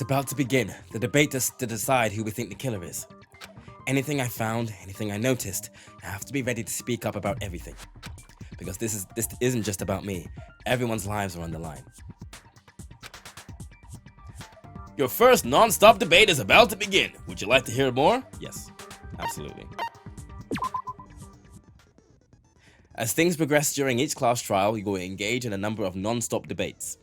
It's about to begin. The debate to decide who we think the killer is. Anything I found, anything I noticed, I have to be ready to speak up about everything. Because this isn't just about me. Everyone's lives are on the line. Your first non-stop debate is about to begin. Would you like to hear more? Yes, absolutely. As things progress during each class trial, you will engage in a number of non-stop debates.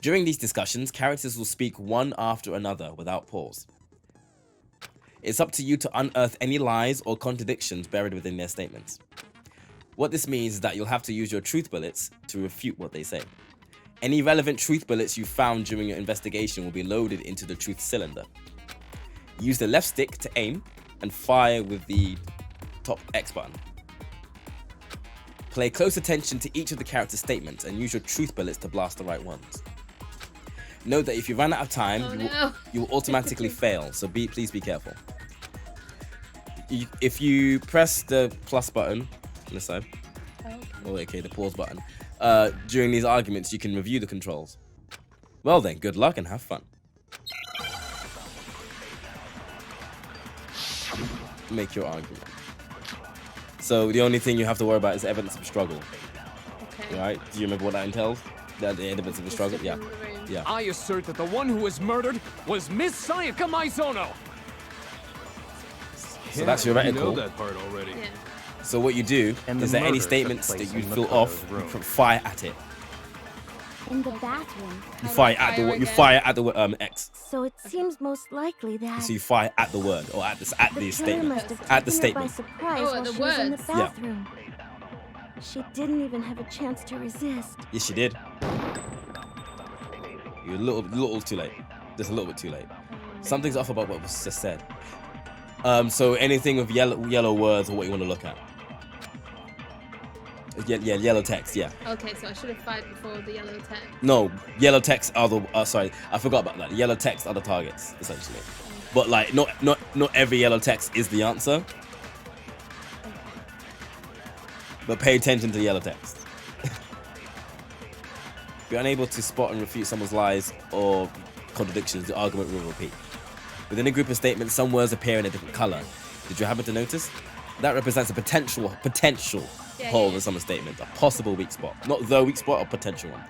During these discussions, characters will speak one after another without pause. It's up to you to unearth any lies or contradictions buried within their statements. What this means is that you'll have to use your truth bullets to refute what they say. Any relevant truth bullets you found during your investigation will be loaded into the truth cylinder. Use the left stick to aim and fire with the top X button. Pay close attention to each of the character's statements and use your truth bullets to blast the right ones. Note that if you run out of time, you will automatically fail, so please be careful. If you press the plus button on this side, the pause button, during these arguments, you can review the controls. Well then, good luck and have fun. Make your argument. So the only thing you have to worry about is evidence of struggle. Okay. Right? Do you remember what that entails? The evidence of a struggle? Yeah. Yeah. I assert that the one who was murdered was Miss Sayaka Maizono. So that's your reticle. You know that part already. Yeah. So what you do is that any statements that you feel off, you fire at it. In the bathroom. You fire at the X. So it seems most likely that. So you fire at the word or at the statement. At the statement. By surprise while she was in the bathroom. Yeah. She didn't even have a chance to resist. Yes, she did. You're a little too late. Just a little bit too late. Something's off about what was just said. So anything with yellow words or what you want to look at. Yeah, yellow text, yeah. Okay, so I should have fired before the yellow text. No, yellow text are the sorry, I forgot about that. Yellow text are the targets, essentially. But like not every yellow text is the answer. Okay. But pay attention to the yellow text. If you're unable to spot and refute someone's lies or contradictions, the argument will repeat. Within a group of statements, some words appear in a different color. Did you happen to notice? That represents a potential hole in someone's statement, a possible weak spot. Not the weak spot, a potential one.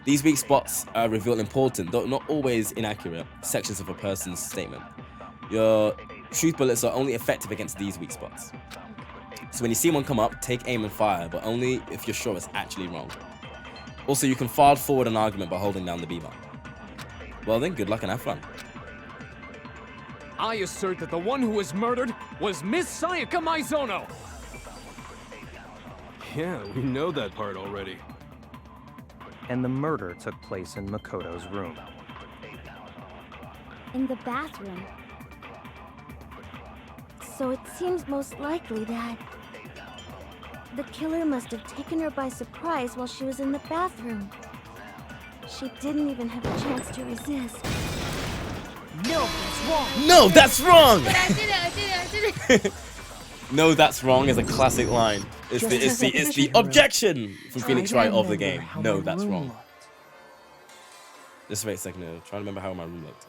These weak spots reveal important, though not always inaccurate, sections of a person's statement. Your truth bullets are only effective against these weak spots. So when you see one come up, take aim and fire, but only if you're sure it's actually wrong. Also, you can file forward an argument by holding down the B button. Well then, good luck and have fun. I assert that the one who was murdered was Miss Sayaka Maizono. Yeah, we know that part already. And the murder took place in Makoto's room. In the bathroom. So it seems most likely that the killer must have taken her by surprise while she was in the bathroom. She didn't even have a chance to resist. No, that's wrong! No, that's wrong! But I did it! No, that's wrong is a classic line. It's the objection from Phoenix Wright of the game. No, that's wrong. Just wait a second. Try to remember how my room looked.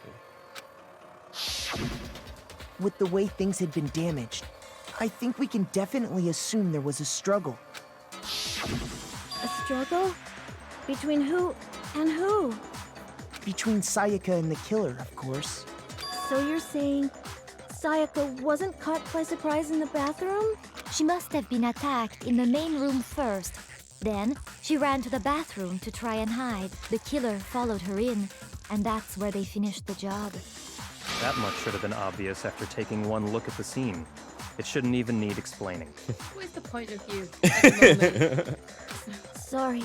With the way things had been damaged, I think we can definitely assume there was a struggle. A struggle? Between who and who? Between Sayaka and the killer, of course. So you're saying Sayaka wasn't caught by surprise in the bathroom? She must have been attacked in the main room first. Then, she ran to the bathroom to try and hide. The killer followed her in, and that's where they finished the job. That much should have been obvious after taking one look at the scene. It shouldn't even need explaining. Where's the point of view at the moment? Sorry.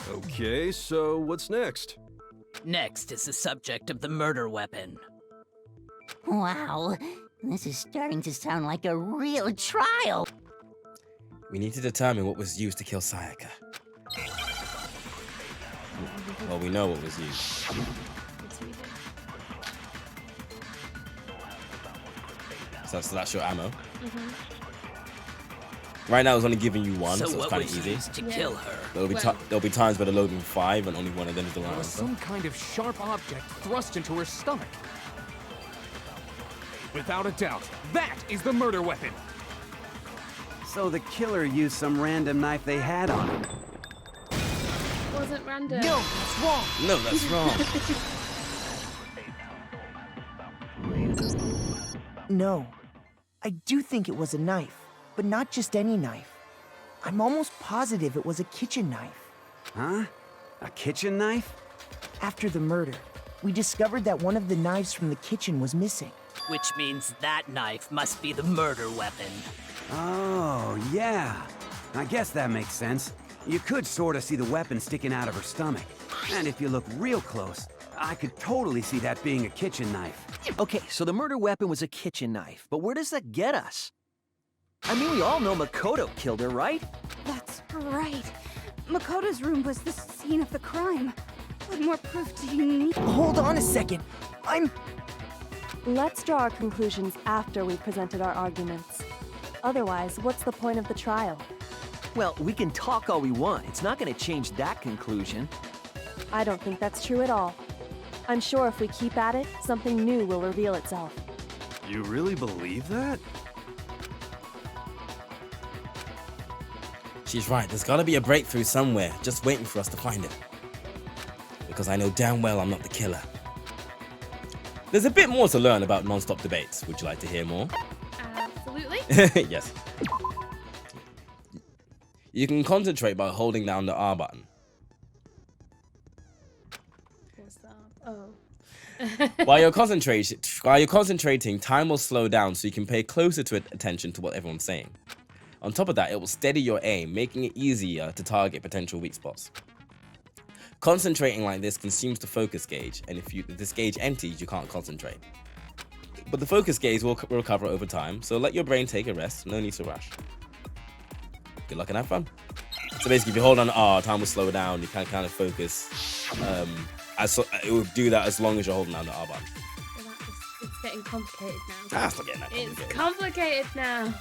Okay, so what's next? Next is the subject of the murder weapon. Wow, this is starting to sound like a real trial. We need to determine what was used to kill Sayaka. Well, we know what was used. So that's your ammo. Right now, it's only giving you one, so, So it's what kind of was easy. used to kill her? There'll be times where they're loading 5 and only one of them is the right There was answer. some kind of sharp object thrust into her stomach. Without a doubt, that is the murder weapon. So the killer used some random knife they had on him. Wasn't random. No, that's wrong. No, that's wrong. No. I do think it was a knife, but not just any knife. I'm almost positive it was a kitchen knife. Huh? A kitchen knife? After the murder, we discovered that one of the knives from the kitchen was missing. Which means that knife must be the murder weapon. Oh, yeah. I guess that makes sense. You could sort of see the weapon sticking out of her stomach. And if you look real close, I could totally see that being a kitchen knife. Okay, so the murder weapon was a kitchen knife, but where does that get us? I mean, we all know Makoto killed her, right? That's right. Makoto's room was the scene of the crime. What more proof do you need? Hold on a second. Let's draw our conclusions after we've presented our arguments. Otherwise, what's the point of the trial? Well, we can talk all we want. It's not going to change that conclusion. I don't think that's true at all. I'm sure if we keep at it, something new will reveal itself. You really believe that? She's right. There's gotta be a breakthrough somewhere, just waiting for us to find it. Because I know damn well I'm not the killer. There's a bit more to learn about non-stop debates. Would you like to hear more? Absolutely. Yes. You can concentrate by holding down the R button. What's that? Oh. While you're concentrating, time will slow down so you can pay closer attention to what everyone's saying. On top of that, it will steady your aim, making it easier to target potential weak spots. Concentrating like this consumes the focus gauge, and if this gauge empties, you can't concentrate. But the focus gauge will recover over time, so let your brain take a rest, no need to rush. Good luck and have fun. So basically, if you hold on R, time will slow down, you can kind of focus. It will do that as long as you're holding down the R button. It's getting complicated now. That's not getting that complicated. It's complicated now.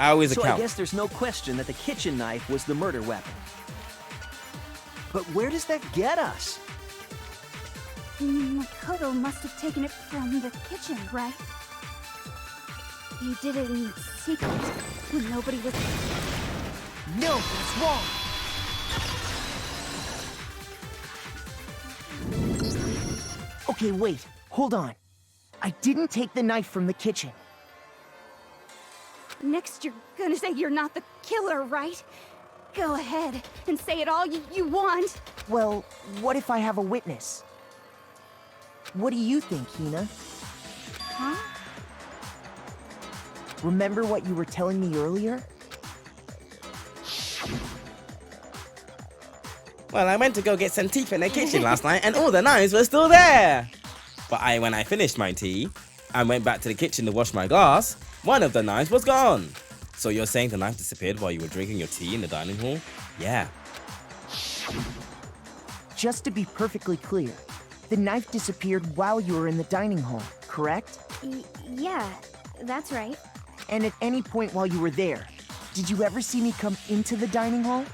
So I guess there's no question that the kitchen knife was the murder weapon. But where does that get us? Makoto must have taken it from the kitchen, right? He did it in secret when nobody was... No, that's wrong. Okay, wait. Hold on. I didn't take the knife from the kitchen. Next, you're gonna say you're not the killer, right? Go ahead and say it all you want. Well, what if I have a witness? What do you think, Hina? Huh? Remember what you were telling me earlier? Well, I went to go get some tea in the kitchen last night and all the knives were still there. But when I finished my tea and went back to the kitchen to wash my glass, one of the knives was gone. So you're saying the knife disappeared while you were drinking your tea in the dining hall? Yeah. Just to be perfectly clear, the knife disappeared while you were in the dining hall, correct? Yeah, that's right. And at any point while you were there, did you ever see me come into the dining hall?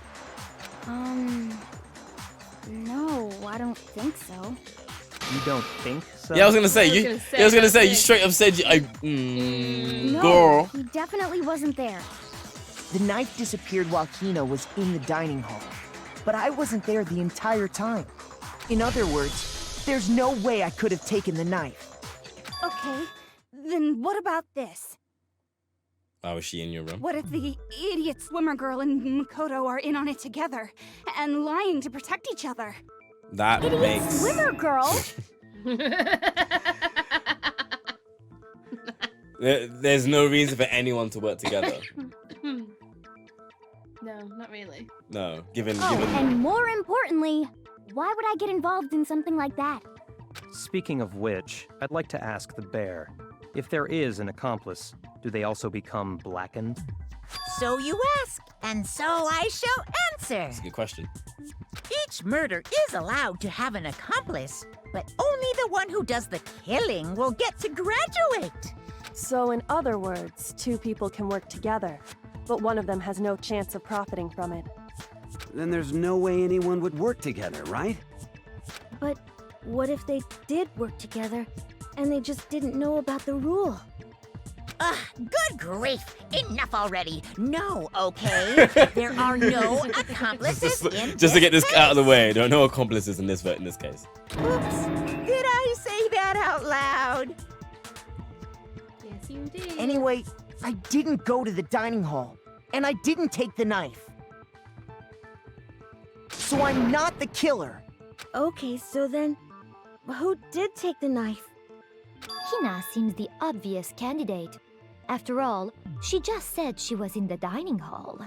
No, I don't think so. You don't think so? Yeah, I was gonna say you straight up said No, girl. he definitely wasn't there. The knife disappeared while Hina was in the dining hall, but I wasn't there the entire time. In other words, there's no way I could have taken the knife. Okay, then what about this? Oh, was she in your room? What if the idiot swimmer girl and Makoto are in on it together and lying to protect each other? That makes... Swimmer girl? There's no reason for anyone to work together. No, not really. No, given... And more importantly, why would I get involved in something like that? Speaking of which, I'd like to ask the bear, if there is an accomplice, do they also become blackened? So you ask, and so I shall answer. That's a good question. Each murder is allowed to have an accomplice, but only the one who does the killing will get to graduate. So in other words, two people can work together. but one of them has no chance of profiting from it. Then there's no way anyone would work together, right? But what if they did work together, and they just didn't know about the rule? Good grief! Enough already! No, okay? There are no accomplices in Just to get this out of the case. way, there are no accomplices in this case. Oops! Did I say that out loud? Yes, you did. Anyway, I didn't go to the dining hall, and I didn't take the knife. So I'm not the killer. Okay, so then, who did take the knife? Hina seems the obvious candidate. After all, she just said she was in the dining hall.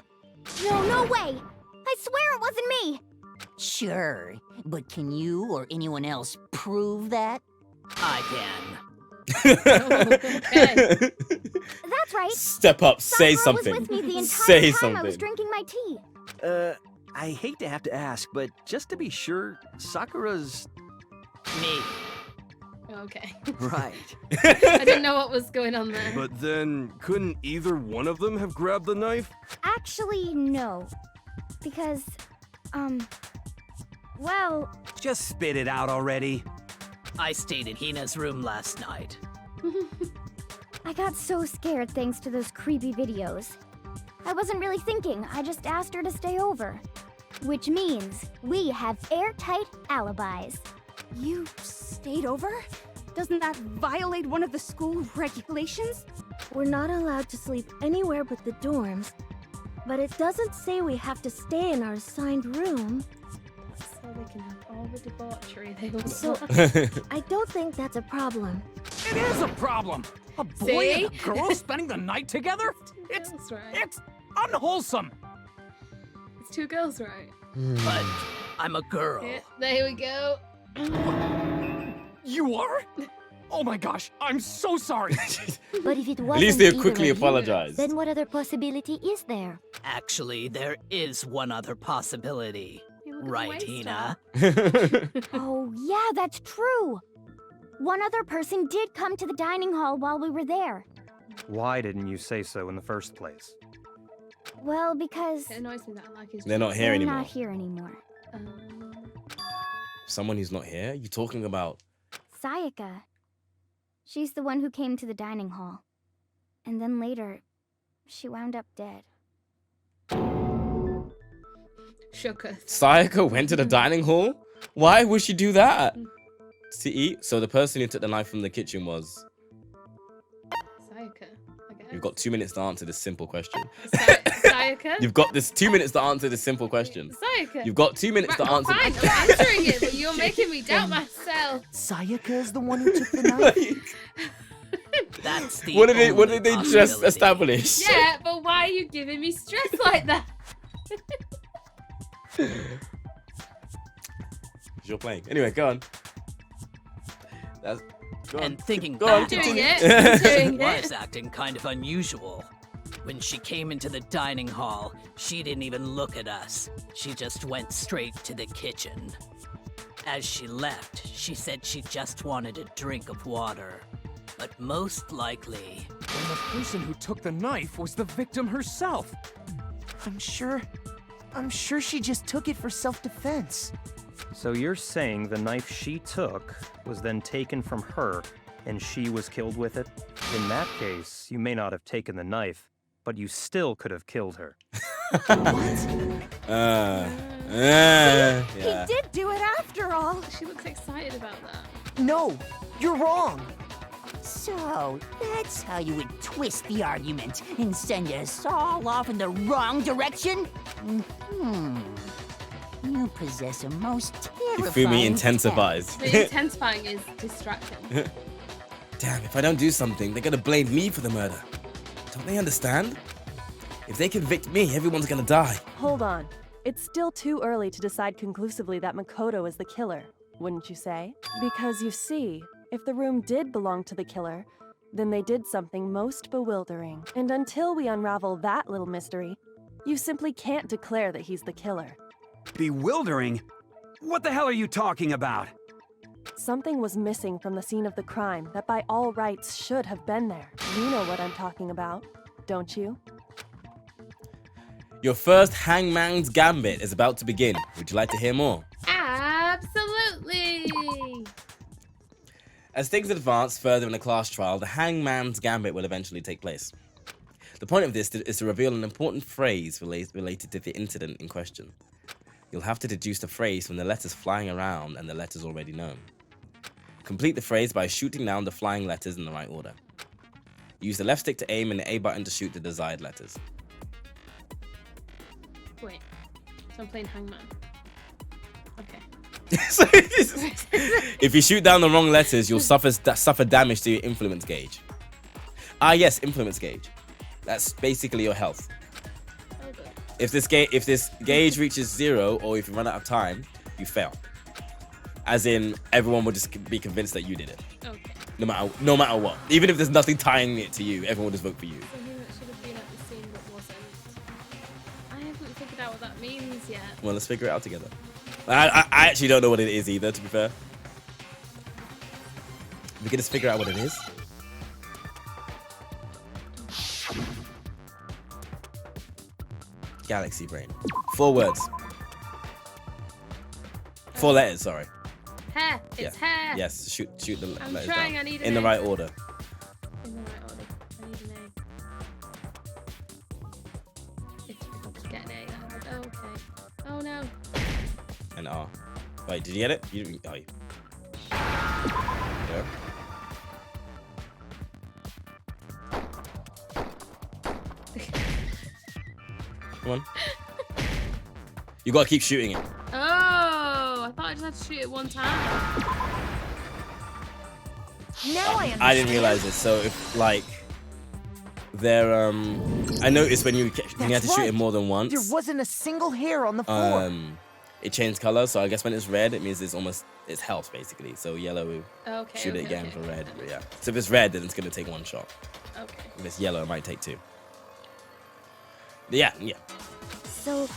No way! I swear it wasn't me! Sure, but can you or anyone else prove that? I can. That's right. Step up, say Sakura something. was with me the entire Say time I was something. drinking my tea. I hate to have to ask, but just to be sure, Sakura's... Me. Okay. Right. I didn't know what was going on there. But then, couldn't either one of them have grabbed the knife? Actually, no. Because, well... Just spit it out already. I stayed in Hina's room last night. I got so scared thanks to those creepy videos. I wasn't really thinking, I just asked her to stay over. Which means we have airtight alibis. You stayed over? Doesn't that violate one of the school regulations? We're not allowed to sleep anywhere but the dorms, but it doesn't say we have to stay in our assigned room. So they can have all the debauchery they want. So, I don't think that's a problem. It is a problem. A boy and a girl spending the night together? It's unwholesome. It's two girls, right? But I'm a girl. Yeah, there we go. You are? Oh my gosh, I'm so sorry. But if it wasn't At least they either quickly of you, apologized. then what other possibility is there? Actually, there is one other possibility. Right, Hina? Oh, yeah, that's true. One other person did come to the dining hall while we were there. Why didn't you say so in the first place? Well, because... It annoys me that I like his They're not here they're anymore. not here anymore. Someone who's not here? You talking about? Sayaka. She's the one who came to the dining hall. And then later, she wound up dead. Shook us. Sayaka went to the dining hall? Why would she do that? To eat? So the person who took the knife from the kitchen was... Sayaka, I guess. You've got 2 minutes to answer this simple question. Sayaka? You've got this 2 minutes to answer this simple question. Sayaka. You've got 2 minutes to answer. Fine, I'm answering it, but you're making me doubt myself. Sayaka is the one who took the knife? That's the What did only they just possibility. establish? Yeah, but why are you giving me stress like that? You're playing. Anyway, go on. That's... Go on. And thinking Go on, back, continue. she was acting kind of unusual. When she came into the dining hall, she didn't even look at us. She just went straight to the kitchen. As she left, she said she just wanted a drink of water. But most likely... Then the person who took the knife was the victim herself. I'm sure she just took it for self-defense. So you're saying the knife she took was then taken from her, and she was killed with it? In that case, you may not have taken the knife, but you still could have killed her. Yeah. He did do it after all. She looks excited about that. No, you're wrong. So, that's how you would twist the argument and send us all off in the wrong direction? You possess a most terrifying... Ifumi intensifies. The intensifying is distracting. Damn, if I don't do something, they're gonna blame me for the murder. Don't they understand? If they convict me, everyone's gonna die. Hold on. It's still too early to decide conclusively that Makoto is the killer, wouldn't you say? Because you see, if the room did belong to the killer, then they did something most bewildering. And until we unravel that little mystery, you simply can't declare that he's the killer. Bewildering? What the hell are you talking about? Something was missing from the scene of the crime that by all rights should have been there. You know what I'm talking about, don't you? Your first Hangman's Gambit is about to begin. Would you like to hear more? Absolutely. As things advance further in the class trial, the Hangman's Gambit will eventually take place. The point of this is to reveal an important phrase related to the incident in question. You'll have to deduce the phrase from the letters flying around and the letters already known. Complete the phrase by shooting down the flying letters in the right order. Use the left stick to aim and the A button to shoot the desired letters. Wait, so I'm playing Hangman. Okay. If you shoot down the wrong letters, you'll suffer damage to your influence gauge. Ah, yes, influence gauge. That's basically your health. Okay. If this gauge reaches 0, or if you run out of time, you fail. As in, everyone will just be convinced that you did it. Okay. No matter what. Even if there's nothing tying it to you, everyone will just vote for you. Something that should have been at the scene but wasn't. I haven't figured out what that means yet. Well, let's figure it out together. I actually don't know what it is either, to be fair. We can just figure out what it is. Galaxy brain. 4 words. 4 letters, sorry. Hair. It's hair. Yes, shoot the I'm letters trying, down. I need in the right order. In the right order. I need an A. If I just get an A, that would... Oh, okay. Oh, no. And R. Wait, did you get it? You didn't. Oh, yeah. Come on. You gotta keep shooting it. Oh, I thought I just had to shoot it one time. Now I understand. I didn't realize this. So if like there I noticed when you had to shoot it more than once. There wasn't a single hair on the floor. It changed color, so I guess when it's red, it means it's health basically. So yellow, okay, shoot it again okay, for red. okay. But yeah. So if it's red, then it's gonna take 1 shot. Okay. If it's yellow, it might take 2. Yeah. So,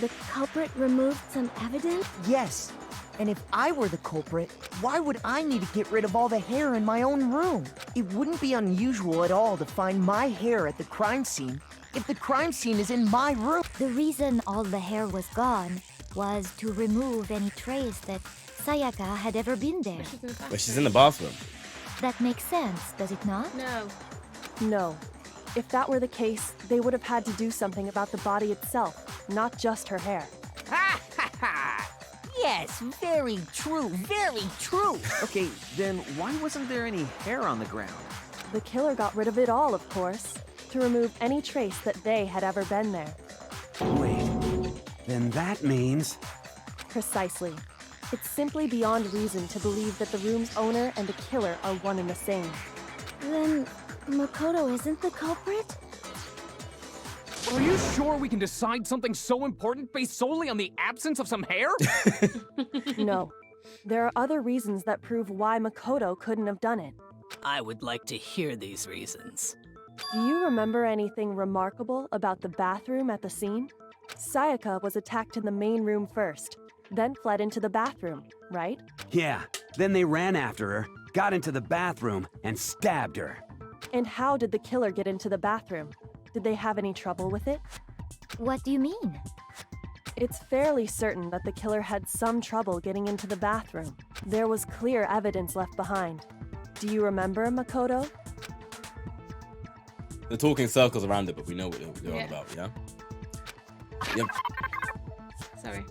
the culprit removed some evidence? Yes. And if I were the culprit, why would I need to get rid of all the hair in my own room? It wouldn't be unusual at all to find my hair at the crime scene if the crime scene is in my room. The reason all the hair was gone was to remove any trace that Sayaka had ever been there. But she's in the bathroom. That makes sense, does it not? No. No. If that were the case, they would have had to do something about the body itself, not just her hair. Ha ha ha! Yes, very true, very true. Okay, then why wasn't there any hair on the ground? The killer got rid of it all, of course, to remove any trace that they had ever been there. Wait, then that means... Precisely. It's simply beyond reason to believe that the room's owner and the killer are one and the same. Then Makoto isn't the culprit? Are you sure we can decide something so important based solely on the absence of some hair? No. There are other reasons that prove why Makoto couldn't have done it. I would like to hear these reasons. Do you remember anything remarkable about the bathroom at the scene? Sayaka was attacked in the main room first, then fled into the bathroom, right? Yeah, then they ran after her, got into the bathroom, and stabbed her. And how did the killer get into the bathroom? Did they have any trouble with it? What do you mean? It's fairly certain that the killer had some trouble getting into the bathroom. There was clear evidence left behind. Do you remember, Makoto? They're talking circles around it, but we know what they're on about, yeah? Yep. Sorry.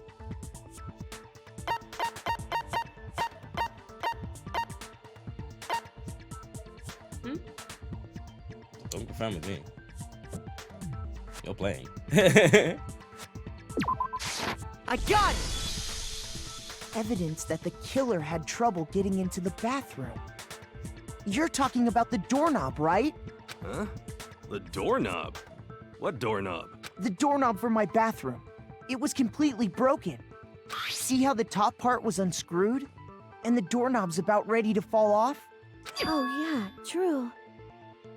Don't confirm with me. You're playing. I got it! Evidence that the killer had trouble getting into the bathroom. You're talking about the doorknob, right? Huh? The doorknob? What doorknob? The doorknob for my bathroom. It was completely broken. See how the top part was unscrewed? And the doorknob's about ready to fall off? Oh yeah, true.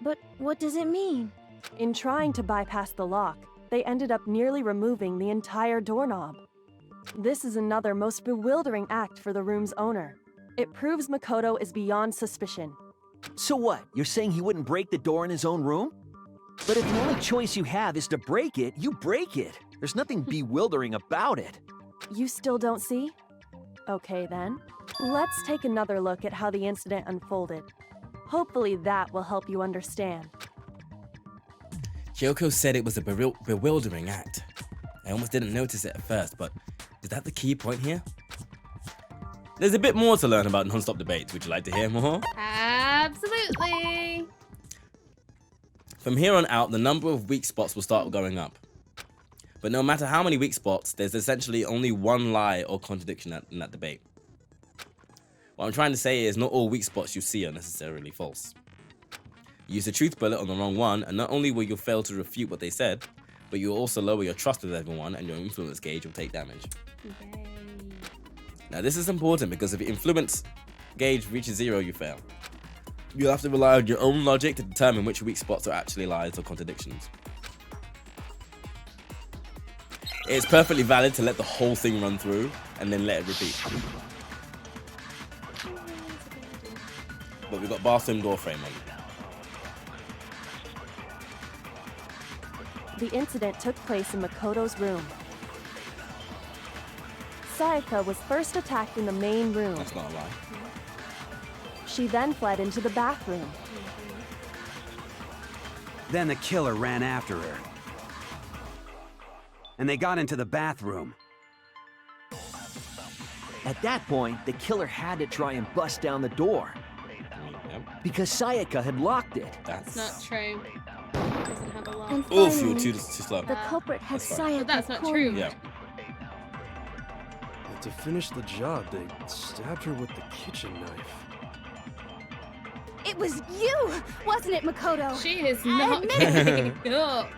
But what does it mean? In trying to bypass the lock, they ended up nearly removing the entire doorknob. This is another most bewildering act for the room's owner. It proves Makoto is beyond suspicion. So what? You're saying he wouldn't break the door in his own room? But if the only choice you have is to break it, you break it. There's nothing bewildering about it. You still don't see? Okay then. Let's take another look at how the incident unfolded. Hopefully that will help you understand. Kyoko said it was a bewildering act. I almost didn't notice it at first, but is that the key point here? There's a bit more to learn about non-stop debates. Would you like to hear more? Absolutely. From here on out, the number of weak spots will start going up. But no matter how many weak spots, there's essentially only one lie or contradiction in that debate. What I'm trying to say is not all weak spots you see are necessarily false. You use a truth bullet on the wrong one, and not only will you fail to refute what they said, but you'll also lower your trust with everyone and your influence gauge will take damage. Okay. Now this is important because if your influence gauge reaches 0, you fail. You'll have to rely on your own logic to determine which weak spots are actually lies or contradictions. It's perfectly valid to let the whole thing run through and then let it repeat. But we've got bathroom door frame on. The incident took place in Makoto's room. Sayaka was first attacked in the main room. That's not a lie. She then fled into the bathroom. Then the killer ran after her. And they got into the bathroom. At that point, the killer had to try and bust down the door. Because Sayaka had locked it. That's not true. It doesn't have a lock. And Oof, finally, you're too slow. the culprit had Sayaka But that's not cornered. true. Yeah. But to finish the job, they stabbed her with the kitchen knife. It was you, wasn't it, Makoto? She is not Admit it. up.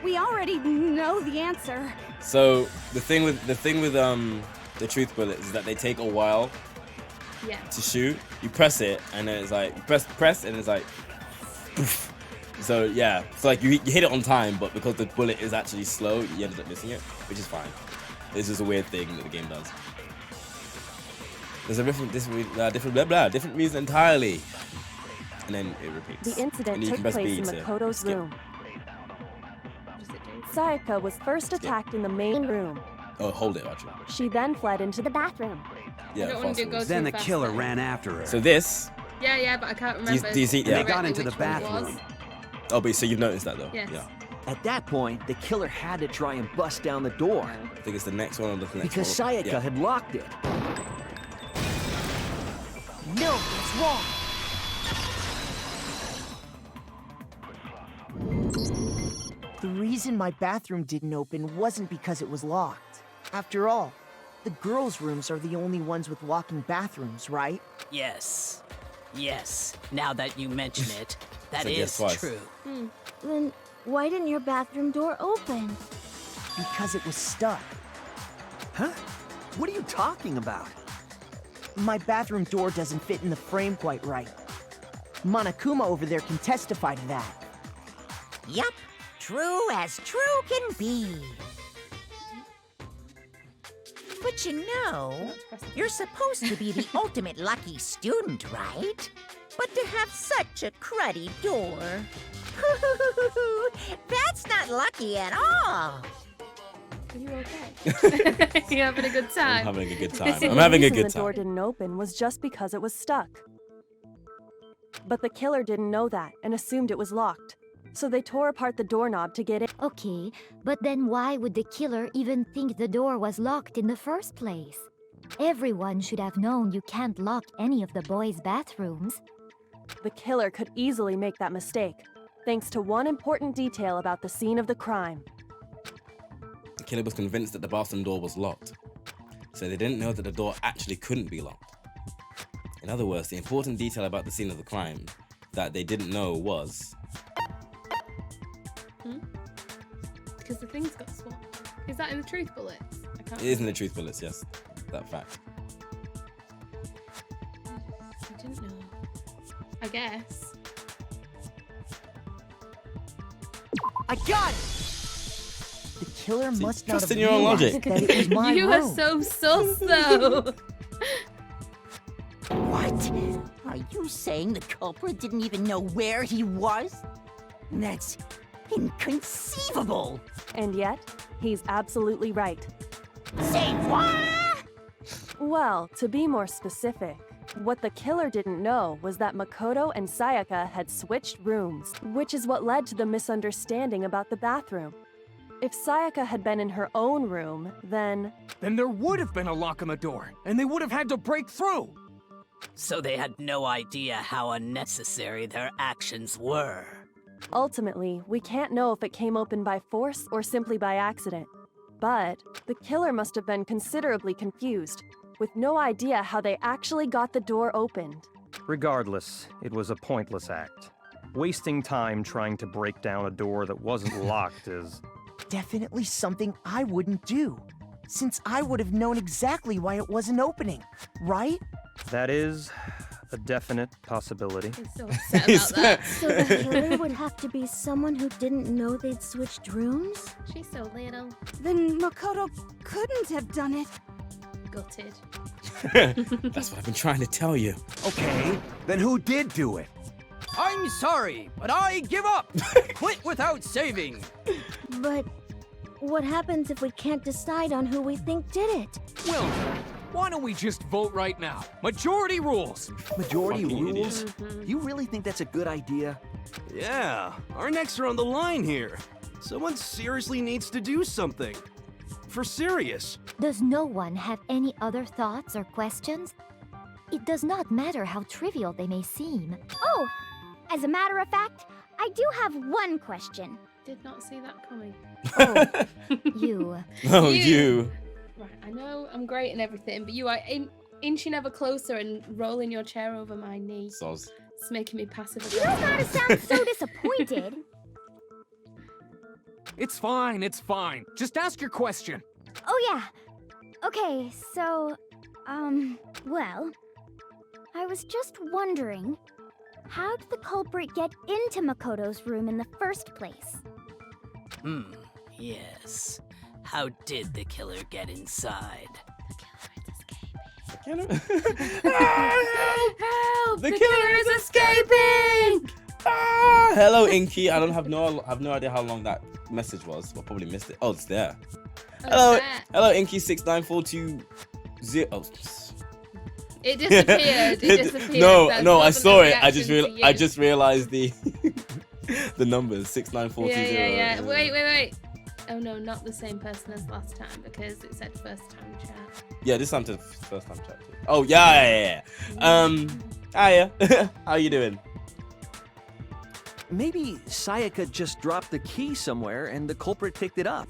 We already know the answer. So the thing with the truth bullets is that they take a while to shoot. You press it and then it's like you press and it's like poof. So yeah, it's like you hit it on time, but because the bullet is actually slow, you ended up missing it, which is fine. This is a weird thing that the game does. There's a different reason entirely, and then it repeats. The incident And you took can press place B in to Makoto's skip. room. Sayaka was first attacked in the main room. Oh, hold it, actually. She then fled into the bathroom. Yeah, I don't want to go Then too the fast killer though. ran after her. So this. Yeah, but I can't remember. Do you see? And they Yeah. got into the which one it was. bathroom. Oh, but so you've noticed that though. Yes. Yeah. At that point, the killer had to try and bust down the door. I think it's the next one or the next Because one. Sayaka had locked it. No, it's wrong. The reason my bathroom didn't open wasn't because it was locked. After all, the girls' rooms are the only ones with walking bathrooms, right? Yes. Yes. Now that you mention it, that So guess is twice. true. Then why didn't your bathroom door open? Because it was stuck. Huh? What are you talking about? My bathroom door doesn't fit in the frame quite right. Monokuma over there can testify to that. Yup, true as true can be. But you know, you're supposed to be the ultimate lucky student, right? But to have such a cruddy door, that's not lucky at all. Are you okay? You having a good time? I'm having a good time. I'm having a The good reason the door time. didn't open was just because it was stuck. But the killer didn't know that and assumed it was locked. So they tore apart the doorknob to get in. Okay, but then why would the killer even think the door was locked in the first place? Everyone should have known you can't lock any of the boys' bathrooms. The killer could easily make that mistake, thanks to one important detail about the scene of the crime. The killer was convinced that the bathroom door was locked, so they didn't know that the door actually couldn't be locked. In other words, the important detail about the scene of the crime that they didn't know was... Because the things got swapped. Is that in the truth bullets? I can't It is in the truth bullets, yes. That fact. I didn't know. I guess. I got it! The killer must not trust have in your own realized logic. that it was my You room. are so sus though. What? Are you saying the culprit didn't even know where he was? That's inconceivable. And yet, he's absolutely right. Say what? Well, to be more specific, what the killer didn't know was that Makoto and Sayaka had switched rooms, which is what led to the misunderstanding about the bathroom. If Sayaka had been in her own room, then there would have been a lock on the door, and they would have had to break through. So they had no idea how unnecessary their actions were. Ultimately, we can't know if it came open by force or simply by accident. But the killer must have been considerably confused, with no idea how they actually got the door opened. Regardless, it was a pointless act. Wasting time trying to break down a door that wasn't locked is... Definitely something I wouldn't do, since I would have known exactly why it wasn't opening, right? That is a definite possibility. He's so upset about that. So the killer would have to be someone who didn't know they'd switched rooms? She's so little. Then Makoto couldn't have done it. Gutted. That's what I've been trying to tell you. Okay, then who did do it? I'm sorry, but I give up. Quit without saving. But what happens if we can't decide on who we think did it? Well, why don't we just vote right now? Majority rules. Majority Fucking rules? Mm-hmm. You really think that's a good idea? Yeah, our necks are on the line here. Someone seriously needs to do something. For serious. Does no one have any other thoughts or questions? It does not matter how trivial they may seem. Oh, as a matter of fact, I do have one question. Did not see that coming. Oh, you. Oh, you. Right, I know I'm great and everything, but you are inching ever closer and rolling your chair over my knee. Soz. It's making me passive You don't gotta sound so disappointed. It's fine, it's fine. Just ask your question. Oh yeah. Okay, so, well, I was just wondering, how did the culprit get into Makoto's room in the first place? Yes. How did the killer get inside? Help! The killer is escaping! Ah! Hello, Inky. I have no idea how long that message was. I probably missed it. Oh, it's there. Oh, Hello, Inky 69420. Oh. It disappeared. It disappeared. No, I saw it. I reaction just realized the the numbers 69420. Yeah. Wait. Oh no, not the same person as last time because it said first time chat. Yeah, this time to first time chat. Oh yeah. Hiya. How you doing? Maybe Sayaka just dropped the key somewhere and the culprit picked it up.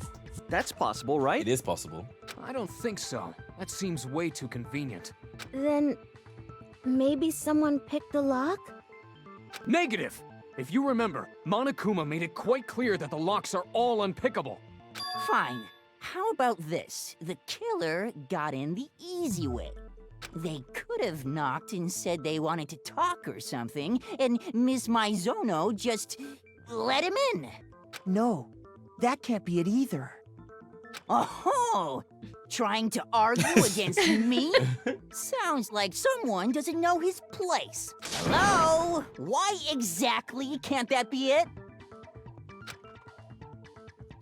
That's possible, right? It is possible. I don't think so. That seems way too convenient. Then maybe someone picked the lock? Negative! If you remember, Monokuma made it quite clear that the locks are all unpickable. Fine. How about this? The killer got in the easy way. They could have knocked and said they wanted to talk or something, and Miss Maizono just let him in. No, that can't be it either. Oh, trying to argue against me? Sounds like someone doesn't know his place. Hello? Why exactly can't that be it?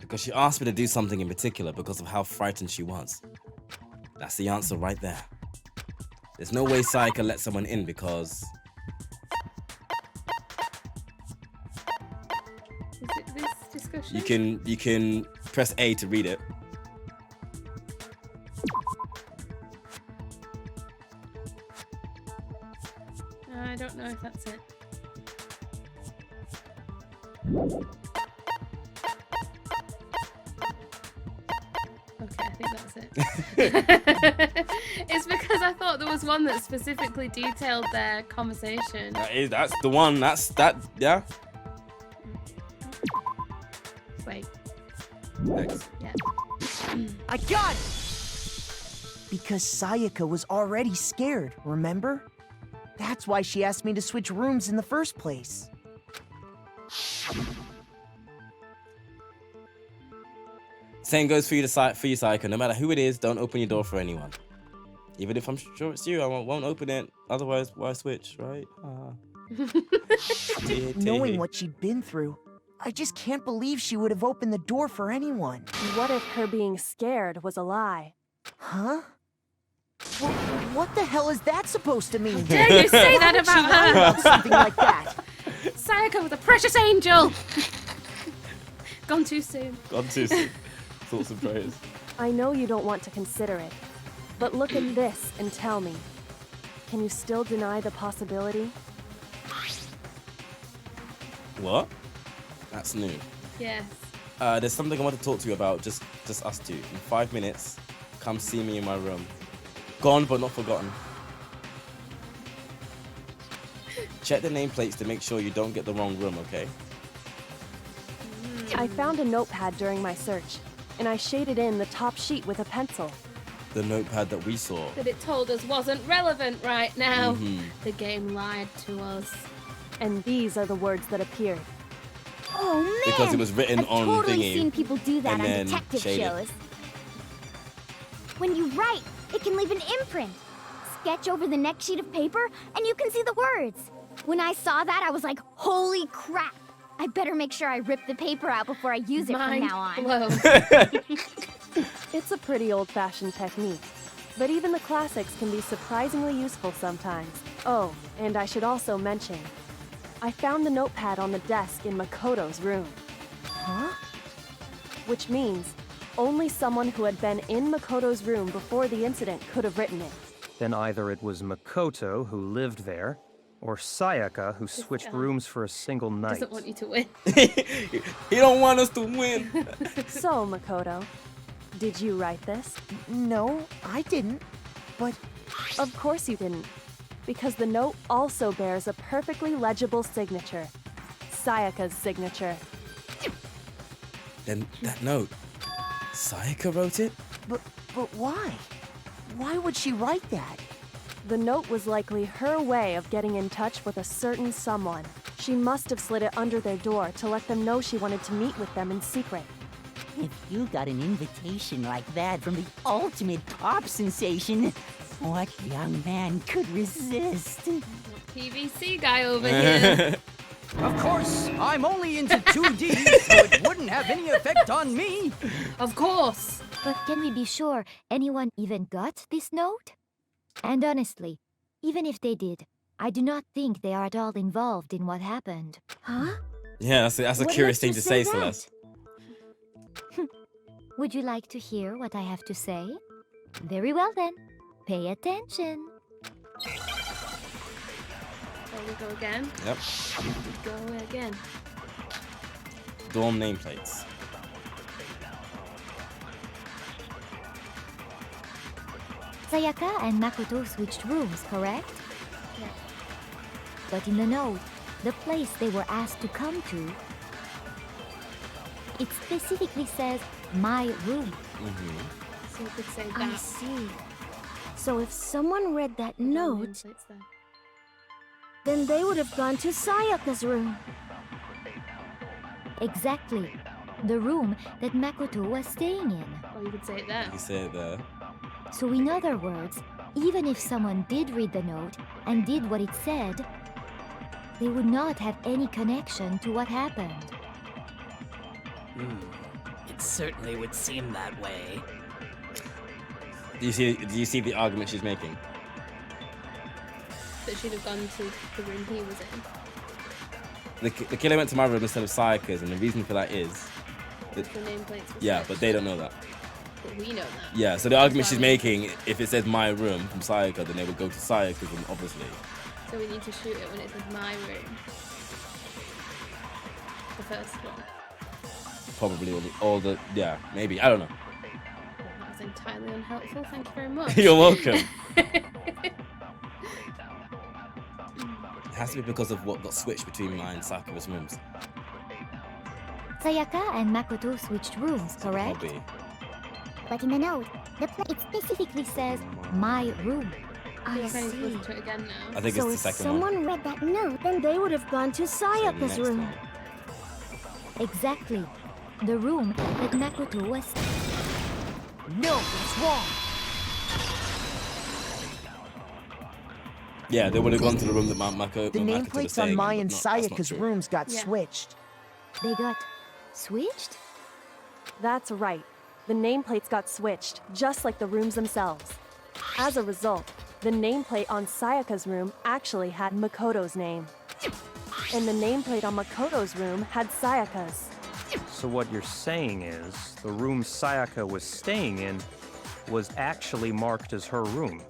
Because she asked me to do something in particular because of how frightened she was. That's the answer right there. There's no way Sayaka let someone in because... Is it this discussion? You can press A to read it. I don't know if that's it. Okay, I think that's it. It's because I thought there was one that specifically detailed their conversation. That's the one. Yeah. Wait. Next. Yeah. I got it! Because Sayaka was already scared, remember? That's why she asked me to switch rooms in the first place. Same goes for you, Sayaka. No matter who it is, don't open your door for anyone. Even if I'm sure it's you, I won't open it. Otherwise, why switch, right? Knowing what she'd been through, I just can't believe she would have opened the door for anyone. What if her being scared was a lie? Huh? What the hell is that supposed to mean? How dare you say that about her? Something like that. Sayaka was a precious angel. Gone too soon. Gone too soon. Thoughts and prayers. I know you don't want to consider it, but look at this and tell me. Can you still deny the possibility? What? That's new. Yes. There's something I want to talk to you about, just us two. In 5 minutes, come see me in my room. Gone but not forgotten. Check the nameplates to make sure you don't get the wrong room, okay? I found a notepad during my search, and I shaded in the top sheet with a pencil. The notepad that we saw. That it told us wasn't relevant right now. The game lied to us. And these are the words that appeared. Oh man! Because it was written I've on totally thingy, seen people do that and on then detective shaded. shows. When you write, it can leave an imprint. Sketch over the next sheet of paper, and you can see the words. When I saw that, I was like, holy crap! I better make sure I rip the paper out before I use it from now on. It's a pretty old-fashioned technique, but even the classics can be surprisingly useful sometimes. Oh, and I should also mention, I found the notepad on the desk in Makoto's room. Huh? Which means only someone who had been in Makoto's room before the incident could have written it. Then either it was Makoto who lived there, or Sayaka who switched rooms for a single night. Doesn't want you to win. He don't want us to win. So, Makoto, did you write this? No, I didn't. But of course you didn't, because the note also bears a perfectly legible signature. Sayaka's signature. Then that note, Sayaka wrote it? But why? Why would she write that? The note was likely her way of getting in touch with a certain someone. She must have slid it under their door to let them know she wanted to meet with them in secret. If you got an invitation like that from the ultimate pop sensation, what young man could resist? PVC guy over here. Of course, I'm only into 2D, so it wouldn't have any effect on me. Of course. But can we be sure anyone even got this note? And honestly, even if they did, I do not think they are at all involved in what happened. Huh? Yeah, that's a curious thing to say, Celeste. Would you like to hear what I have to say? Very well then. Pay attention. There we go again. Yep. Go again. Dorm nameplates. Sayaka and Makoto switched rooms, correct? Yeah. But in the note, the place they were asked to come to, it specifically says, my room. So you could say that. I see. So if someone read that note, then they would have gone to Sayaka's room. Exactly. The room that Makoto was staying in. Or you could say it there. You say it there. So in other words, even if someone did read the note and did what it said, they would not have any connection to what happened. It certainly would seem that way. Do you see the argument she's making? That she'd have gone to the room he was in. The killer went to my room instead of Sayaka's, and the reason for that is The nameplates were yeah, switched. but they don't know that. But we know that. Yeah, so the argument she's making, if it says my room from Sayaka, then they would go to Sayaka's room, obviously. So we need to shoot it when it says my room. The first one. Probably all the yeah, maybe, I don't know. That was entirely unhelpful. Thank you very much. You're welcome. It has to be because of what got switched between mine and Sakura's rooms. Sayaka and Makoto switched rooms, correct? Probably. But in the note, It specifically says, my room. I see. Listen to it again now. I think So it's the if second one. someone read that note, then they would have gone to Sayaka's room. Exactly. The room that Makoto was... No, that's wrong. Yeah, they would have gone to the room that Makoto The was nameplates staying on in, my but and that's not Sayaka's true. rooms got Yeah. switched. They got switched? That's right. The nameplates got switched, just like the rooms themselves. As a result, the nameplate on Sayaka's room actually had Makoto's name. And the nameplate on Makoto's room had Sayaka's. So what you're saying is, the room Sayaka was staying in was actually marked as her room.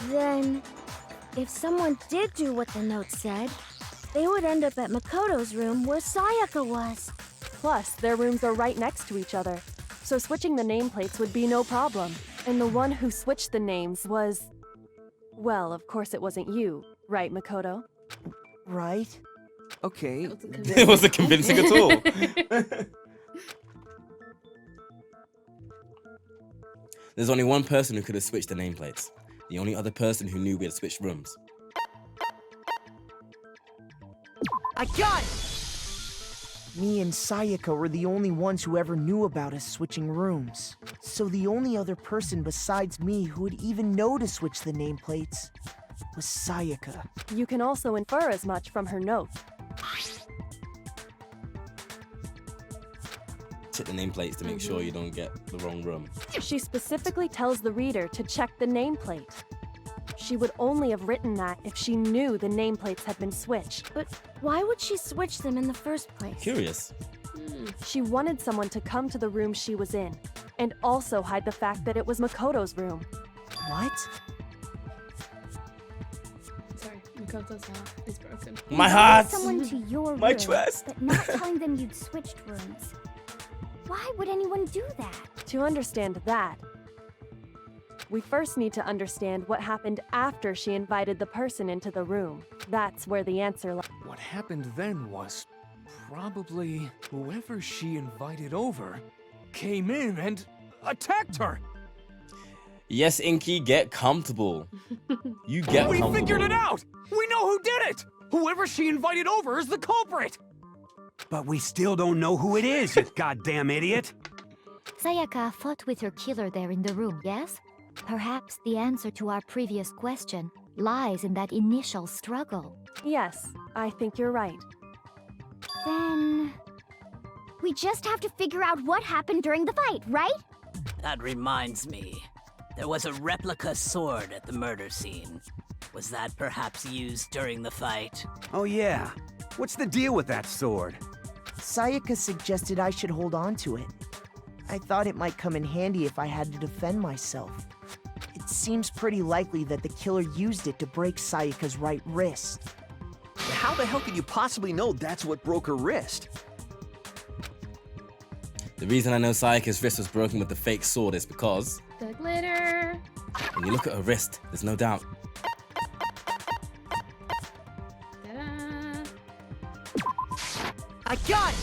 Then, if someone did do what the note said, they would end up at Makoto's room where Sayaka was. Plus, their rooms are right next to each other, so switching the nameplates would be no problem. And the one who switched the names was... Well, of course it wasn't you, right, Makoto? Right? Okay. It wasn't convincing at all. There's only one person who could have switched the nameplates. The only other person who knew we had switched rooms. I got it! Me and Sayaka were the only ones who ever knew about us switching rooms. So the only other person besides me who would even know to switch the nameplates was Sayaka. You can also infer as much from her note. Check the nameplates to make sure you don't get the wrong room. She specifically tells the reader to check the nameplate. She would only have written that if she knew the nameplates had been switched. But why would she switch them in the first place? Curious. She wanted someone to come to the room she was in, and also hide the fact that it was Makoto's room. What? Sorry, Makoto's heart is broken. My heart! Someone to your My room, trust! but not telling them you'd switched rooms. Why would anyone do that? To understand that, we first need to understand what happened after she invited the person into the room. That's where the answer lies. What happened then was probably whoever she invited over came in and attacked her. Yes, Inky, get comfortable. You get comfortable. We figured it out! We know who did it! Whoever she invited over is the culprit! But we still don't know who it is, you goddamn idiot! Sayaka fought with her killer there in the room, yes? Perhaps the answer to our previous question lies in that initial struggle. Yes, I think you're right. Then... we just have to figure out what happened during the fight, right? That reminds me. There was a replica sword at the murder scene. Was that perhaps used during the fight? Oh yeah. What's the deal with that sword? Sayaka suggested I should hold on to it. I thought it might come in handy if I had to defend myself. It seems pretty likely that the killer used it to break Sayaka's right wrist. How the hell could you possibly know that's what broke her wrist? The reason I know Sayaka's wrist was broken with the fake sword is because... the glitter. when you look at her wrist, there's no doubt. I got it!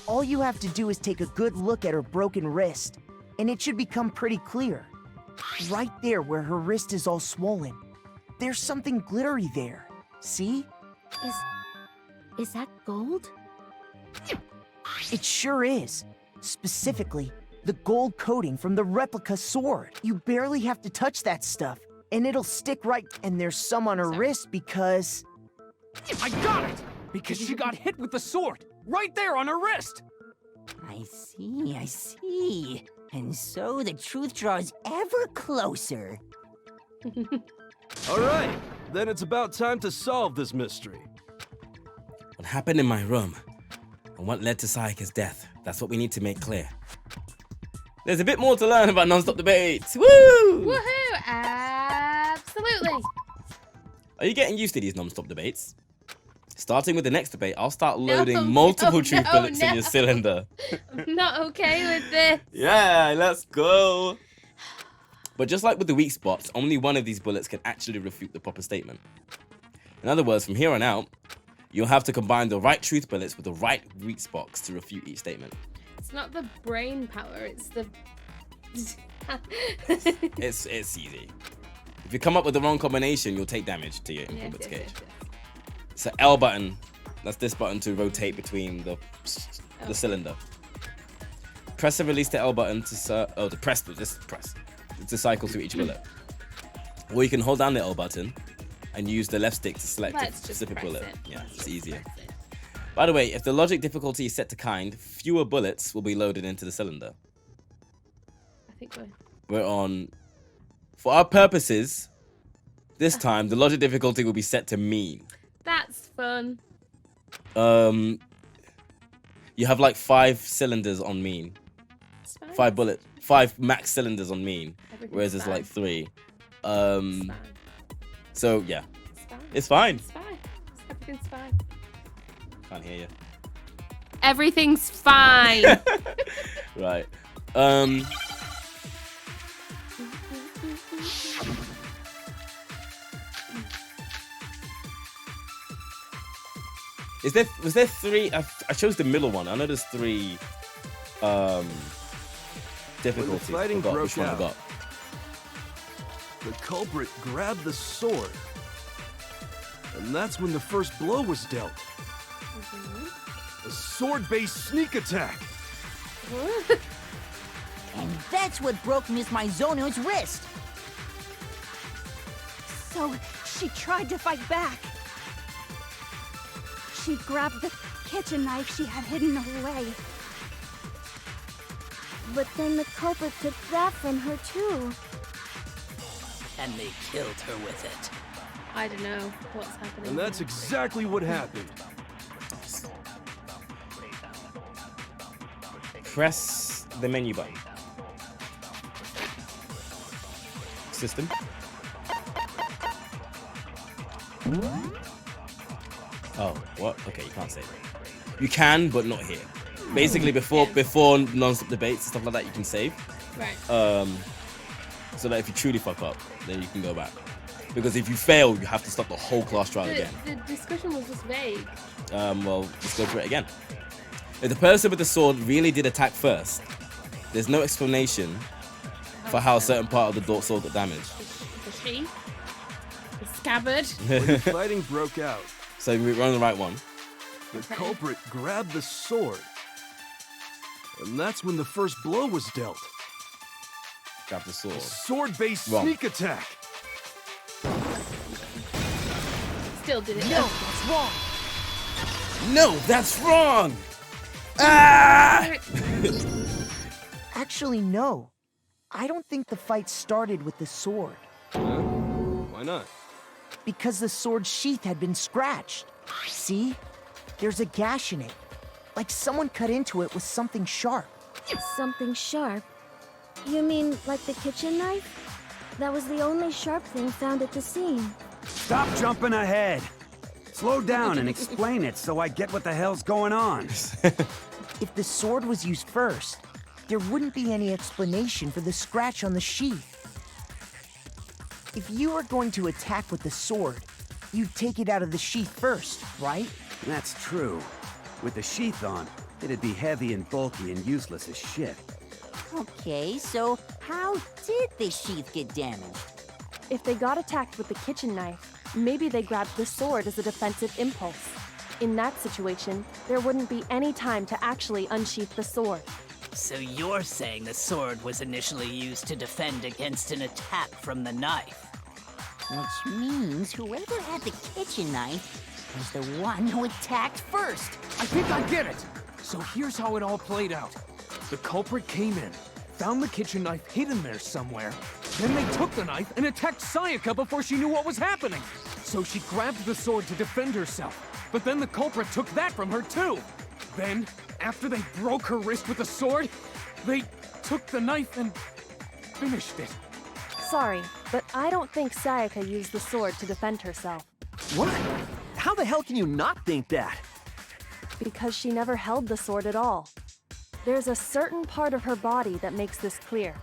All you have to do is take a good look at her broken wrist, and it should become pretty clear. Right there where her wrist is all swollen, there's something glittery there. See? Is that gold? It sure is. Specifically, the gold coating from the replica sword. You barely have to touch that stuff, and it'll stick right. And there's some on her wrist because... I got it! Because she got hit with the sword, right there on her wrist! I see. And so the truth draws ever closer. All right, then it's about time to solve this mystery. What happened in my room, and what led to Sayaka's death, that's what we need to make clear. There's a bit more to learn about non-stop debates. Woo! Woohoo! Absolutely. Are you getting used to these non-stop debates? Starting with the next debate, I'll start loading multiple truth bullets in your cylinder. I'm not okay with this. Yeah, let's go. But just like with the weak spots, only one of these bullets can actually refute the proper statement. In other words, from here on out, you'll have to combine the right truth bullets with the right weak spots to refute each statement. It's not the brain power, it's the... It's easy. If you come up with the wrong combination, you'll take damage to your input gauge. Yes. So L button, that's this button to rotate between the cylinder. Press and release the L button to cycle through each bullet. Or you can hold down the L button and use the left stick to select a specific bullet. Yeah, it's easier. By the way, if the logic difficulty is set to kind, fewer bullets will be loaded into the cylinder. I think we're on... For our purposes, this time, the logic difficulty will be set to mean. That's fun. You have like 5 cylinders on mean. 5 max cylinders on mean. Whereas it's like 3. So yeah. It's fine. It's fine. Everything's fine. Can't hear you. Everything's fine. Right. Was there 3? I chose the middle one. I know there's 3 difficulties. When the fighting broke which one I out, got. The culprit grabbed the sword. And that's when the first blow was dealt. A sword-based sneak attack. And that's what broke Miss Maizono's wrist. So, she tried to fight back. She grabbed the kitchen knife she had hidden away. But then the culprit took that from her too. And they killed her with it. I don't know what's happening. And that's exactly what happened. Press the menu button. System. Oh, what? Okay, you can't say that. You can, but not here. Basically, before non-stop debates and stuff like that, you can save. Right. So that if you truly fuck up, then you can go back. Because if you fail, you have to start the whole class trial again. The discussion was just vague. Well, let's go through it again. If the person with the sword really did attack first, there's no explanation for how a certain part of the door sword got damaged. The sheath. The scabbard. When the fighting broke out, So we're on the right one. the culprit grabbed the sword. And that's when the first blow was dealt. Grab the sword. A sword-based Wrong. sneak attack. Still did it. No, that's wrong. No, that's wrong! Ah! Actually, no. I don't think the fight started with the sword. Why not? Because the sword's sheath had been scratched. See? There's a gash in it. Like someone cut into it with something sharp. Something sharp? You mean like the kitchen knife? That was the only sharp thing found at the scene. Stop jumping ahead. Slow down and explain it so I get what the hell's going on. If the sword was used first, there wouldn't be any explanation for the scratch on the sheath. If you were going to attack with the sword, you'd take it out of the sheath first, right? That's true. With the sheath on, it'd be heavy and bulky and useless as shit. Okay, so how did the sheath get damaged? If they got attacked with the kitchen knife, maybe they grabbed the sword as a defensive impulse. In that situation, there wouldn't be any time to actually unsheath the sword. So you're saying the sword was initially used to defend against an attack from the knife? Which means whoever had the kitchen knife was the one who attacked first. I think I get it. So here's how it all played out. The culprit came in, found the kitchen knife hidden there somewhere. Then they took the knife and attacked Sayaka before she knew what was happening. So she grabbed the sword to defend herself. But then the culprit took that from her too. Then, after they broke her wrist with the sword, they took the knife and finished it. Sorry, but I don't think Sayaka used the sword to defend herself. What? How the hell can you not think that? Because she never held the sword at all. There's a certain part of her body that makes this clear.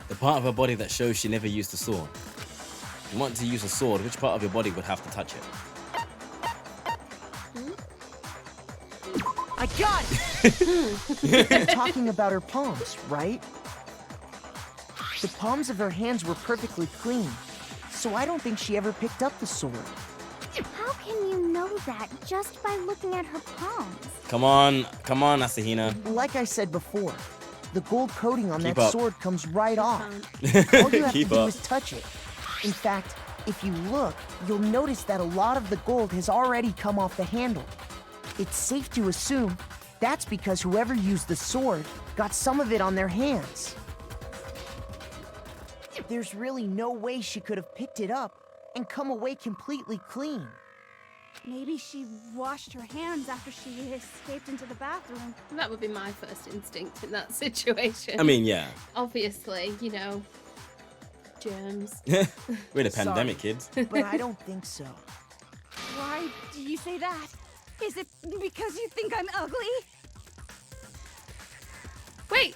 The part of her body that shows she never used the sword. If you want to use a sword, which part of your body would have to touch it? I got it! You're talking about her palms, right? The palms of her hands were perfectly clean, so I don't think she ever picked up the sword. How can you know that just by looking at her palms? Come on, Asahina. Like I said before, the gold coating on Keep that up. sword comes right off. All you have to Keep do up. is touch it. In fact, If you look, you'll notice that a lot of the gold has already come off the handle. It's safe to assume that's because whoever used the sword got some of it on their hands. There's really no way she could have picked it up and come away completely clean. Maybe she washed her hands after she escaped into the bathroom. That would be my first instinct in that situation. I mean, yeah. Obviously, you know, germs. We're in a pandemic, kids. But I don't think so. Why do you say that? Is it because you think I'm ugly? Wait.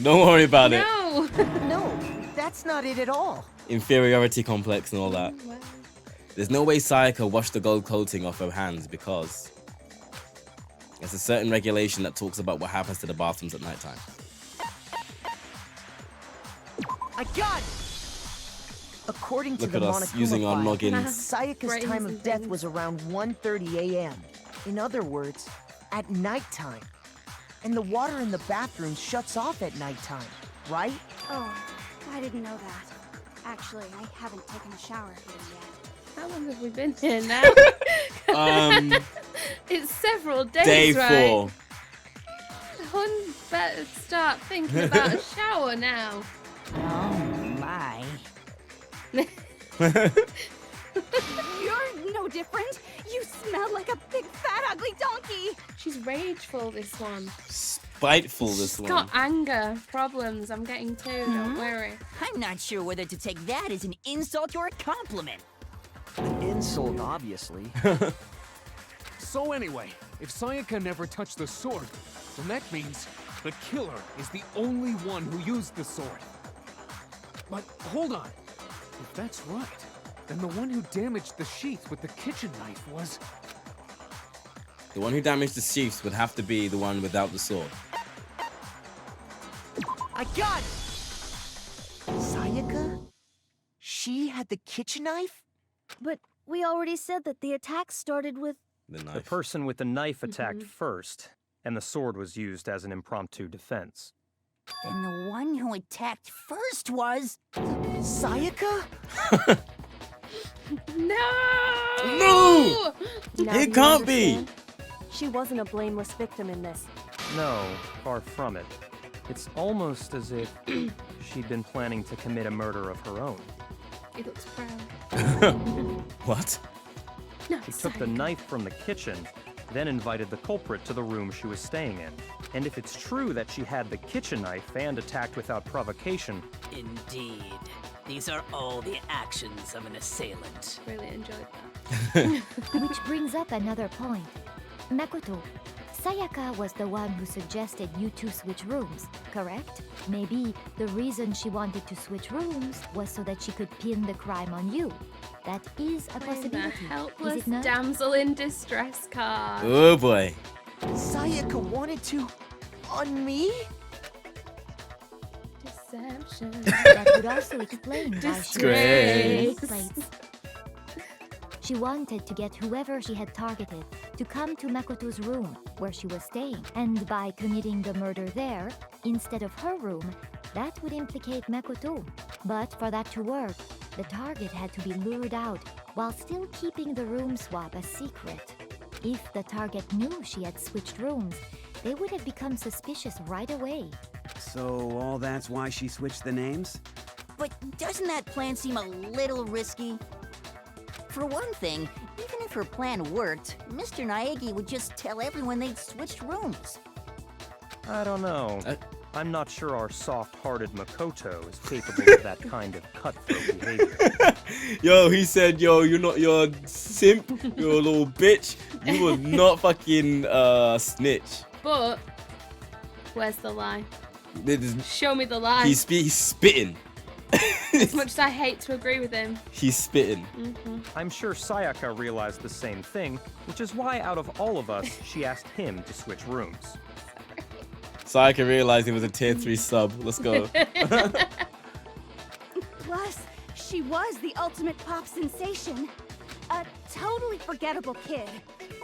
Don't worry about it. No. No, that's not it at all. Inferiority complex and all that. There's no way Sayaka washed the gold coating off her hands because there's a certain regulation that talks about what happens to the bathrooms at nighttime. I got it! According to Look the at us using our Monokuma file, noggins. Sayaka's time of death was around 1:30 a.m. In other words, at nighttime. And the water in the bathroom shuts off at nighttime, right? Oh, I didn't know that. Actually, I haven't taken a shower here yet. How long have we been here now? It's several days, Day right? 4. Hun better start thinking about a shower now. Oh my. You're no different. You smell like a big fat ugly donkey. She's rageful, this one. Spiteful, this She's one. got anger problems. I'm getting too, don't worry. I'm not sure whether to take that as an insult or a compliment. An insult, obviously. So anyway, if Sayaka never touched the sword, then that means the killer is the only one who used the sword. But hold on. If that's right, then the one who damaged the sheath with the kitchen knife was... The one who damaged the sheaths would have to be the one without the sword. I got it! Sayaka? She had the kitchen knife? But we already said that the attack started with... The person with the knife attacked first, and the sword was used as an impromptu defense. Then the one who attacked first was... Sayaka? No! No! Now It you can't be! understand? She wasn't a blameless victim in this. No, far from it. It's almost as if she'd been planning to commit a murder of her own. He looks proud. What? No, She took the knife from the kitchen, then invited the culprit to the room she was staying in. And if it's true that she had the kitchen knife and attacked without provocation... Indeed. These are all the actions of an assailant. Really enjoyed that. Which brings up another point. Makoto, Sayaka was the one who suggested you two switch rooms, correct? Maybe the reason she wanted to switch rooms was so that she could pin the crime on you. That is a Playing the possibility, helpless is it not? damsel in distress card. Oh boy. Sayaka wanted to... on me? Deception. That would also explain why she Disgrace. plates. She wanted to get whoever she had targeted to come to Makoto's room where she was staying. And by committing the murder there, instead of her room, that would implicate Makoto. But for that to work, the target had to be lured out while still keeping the room swap a secret. If the target knew she had switched rooms, they would have become suspicious right away. So all that's why she switched the names? But doesn't that plan seem a little risky? For one thing, even if her plan worked, Mr. Naegi would just tell everyone they'd switched rooms. I don't know. I'm not sure our soft-hearted Makoto is capable of that kind of cutthroat behavior. Yo, he said, yo, you're not your simp, you're a little bitch. You was not fucking snitch. But where's the lie? This- Show me the lie. He's spitting. As much as I hate to agree with him. He's spitting. I'm sure Sayaka realized the same thing, which is why out of all of us, she asked him to switch rooms. Sayaka realized it was a tier 3 sub. Let's go. Plus, she was the ultimate pop sensation. A totally forgettable kid.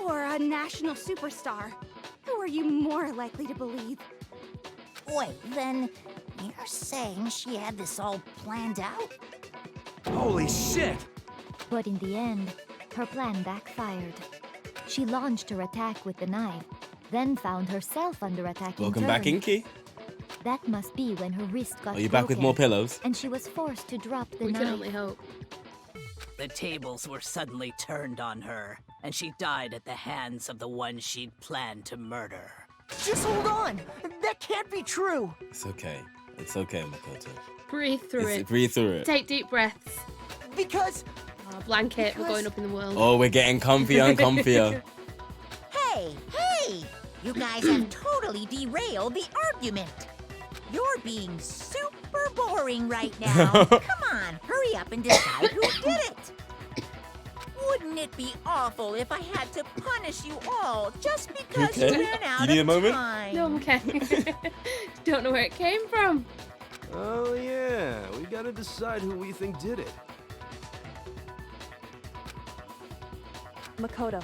Or a national superstar. Who are you more likely to believe? Wait, then you're saying she had this all planned out? Holy shit! But in the end, her plan backfired. She launched her attack with the knife, then found herself under attack. Welcome back, Inky. That must be when her wrist got Are you back with more pillows? And she was forced to drop the We knife. can only hope. The tables were suddenly turned on her, and she died at the hands of the one she'd planned to murder. Just hold on! That can't be true! It's okay. It's okay, Makoto. Breathe through it. Breathe through it. Take deep breaths. Because... Oh, blanket, we're going up in the world. Oh, we're getting comfier and comfier. Hey! You guys have totally derailed the argument. You're being super boring right now. Come on, hurry up and decide who did it. Wouldn't it be awful if I had to punish you all just because you ran out You need a of moment? time? No, I'm okay. Don't know where it came from. Oh yeah, we gotta decide who we think did it. Makoto,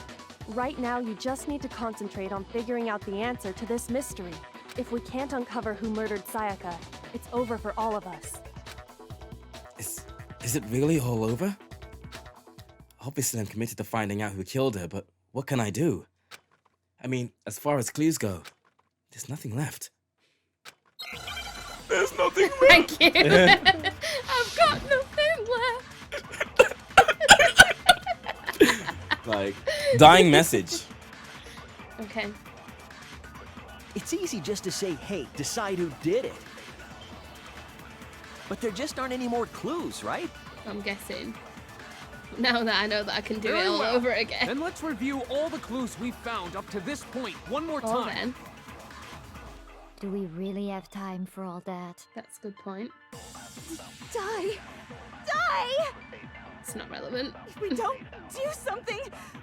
right now you just need to concentrate on figuring out the answer to this mystery. If we can't uncover who murdered Sayaka, it's over for all of us. Is it really all over? Obviously, I'm committed to finding out who killed her, but what can I do? I mean, as far as clues go, there's nothing left. There's nothing left. Thank you. I've got nothing left. Like, dying message. Okay. It's easy just to say, hey, decide who did it. But there just aren't any more clues, right? I'm guessing. Now that I know that I can do Very it all well. over again. Then let's review all the clues we've found up to this point one more Well time. then. Do we really have time for all that? That's a good point. Die! Die! It's not relevant. If we don't do something,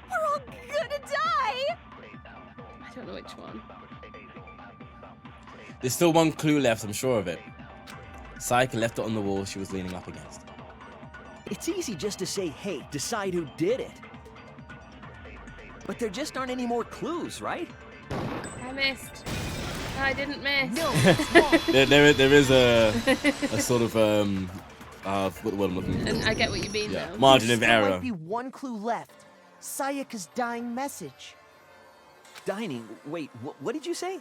we're all gonna die! I don't know which one. There's still one clue left, I'm sure of it. Sayaka left it on the wall she was leaning up against. It's easy just to say, hey, decide who did it. But there just aren't any more clues, right? I missed. I didn't miss. No, there is a sort of what I'm looking for. And I get what you mean, Yeah, though. margin of there error. might be one clue left. Sayaka's dying message. Dining, wait, what did you say?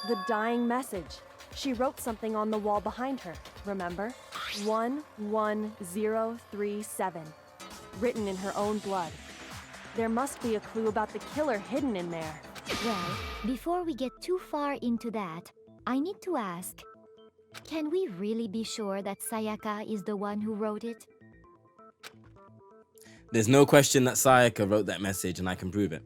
The dying message. She wrote something on the wall behind her, remember? 11037. Written in her own blood. There must be a clue about the killer hidden in there. Well, before we get too far into that, I need to ask, can we really be sure that Sayaka is the one who wrote it? There's no question that Sayaka wrote that message, and I can prove it.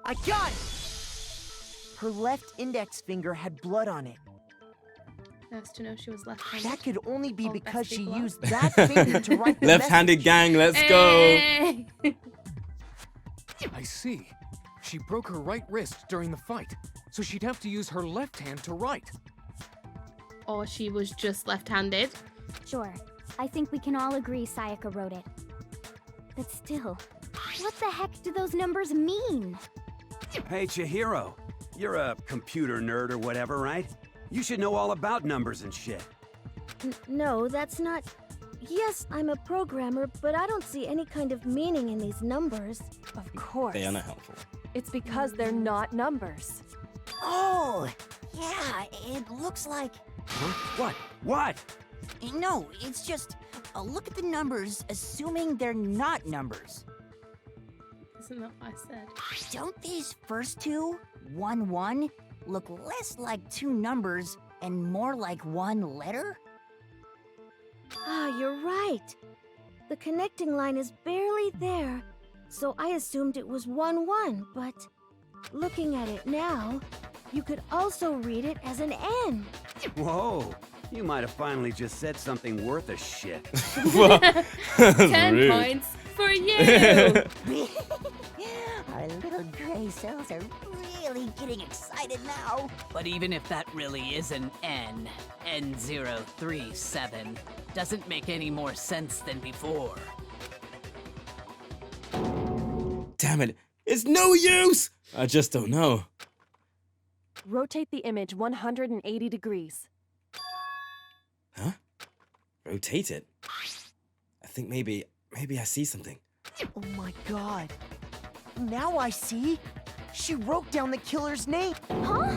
I got it! Her left index finger had blood on it. Nice to know she was left-handed. That could only be Oh, because best she people. used that finger to write the Left-handed gang, let's go! Hey! I see. She broke her right wrist during the fight, so she'd have to use her left hand to write. Or she was just left-handed. Sure. I think we can all agree Sayaka wrote it. But still, what the heck do those numbers mean? Hey, Chihiro. You're a computer nerd or whatever, right? You should know all about numbers and shit. No, that's not... Yes, I'm a programmer, but I don't see any kind of meaning in these numbers. Of course. They are not helpful. It's because they're not numbers. Oh, yeah, it looks like... Huh? What? What? No, it's just... look at the numbers, assuming they're not numbers. Isn't that what I said? Don't these first two, 1-1, look less like two numbers and more like one letter? Ah, you're right. The connecting line is barely there, so I assumed it was 1-1, but looking at it now, you could also read it as an N. Whoa. You might have finally just said something worth a shit. 10 rude. points for you! Our little gray cells are really getting excited now. But even if that really is an N, N037, doesn't make any more sense than before. Damn it. It's no use! I just don't know. Rotate the image 180 degrees. Huh? Rotate it? I think maybe I see something. Oh my god. Now I see. She wrote down the killer's name. Huh?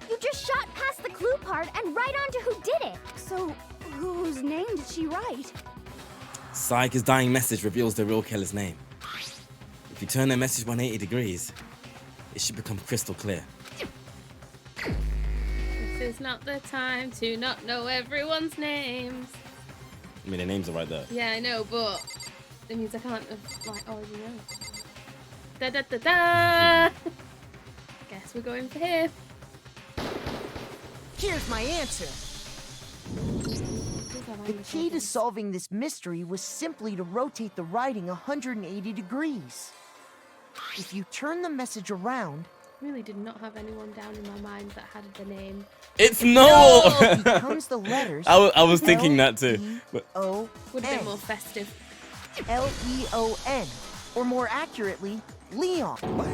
You just shot past the clue part and right onto who did it. So, whose name did she write? Sayaka's dying message reveals the real killer's name. If you turn the message 180 degrees, it should become crystal clear. This is not the time to not know everyone's names. I mean, the names are right there. Yeah, I know, but it means I can't have, like, already know. Da da da da! Guess we're going for here. Here's my answer. The key to solving this mystery was simply to rotate the writing 180 degrees. If you turn the message around... I really did not have anyone down in my mind that had the name. It's Noel! It becomes the letters... I was thinking that too. But... Would have been more festive. Leon. Or more accurately, Leon. What?